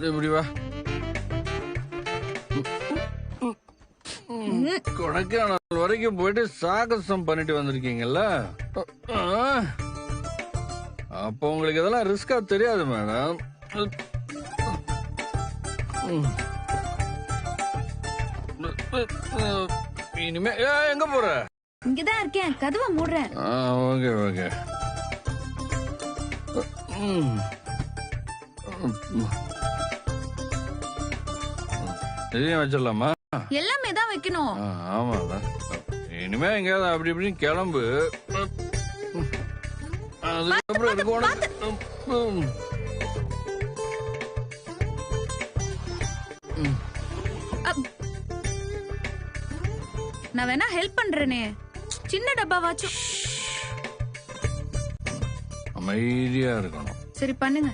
இப்படி வா. கொடைக்கானல் வரைக்கும் போயிட்டு சாகசம் பண்ணிட்டு வந்திருக்கீங்கல்ல, அப்போ உங்களுக்கு இதெல்லாம் ரிஸ்கா தெரியாது மேடம். இனிமே எங்க போற? இங்கதான் இருக்கேன், கதவை மூடுறேன். Okay okay. இதையும் வச்சிடலாமா? எல்லாமே தான் வைக்கணும். ஆமாடா. இனிமே எங்கேயாவது அப்படி இப்படின்னு கிளம்பு. அதுக்கப்புறம் இருக்கணும். நான் வேணா ஹெல்ப் பண்றேனே, சின்ன டப்பாவாச்சும். அமைதியா இருக்கணும். சரி பண்ணுங்க.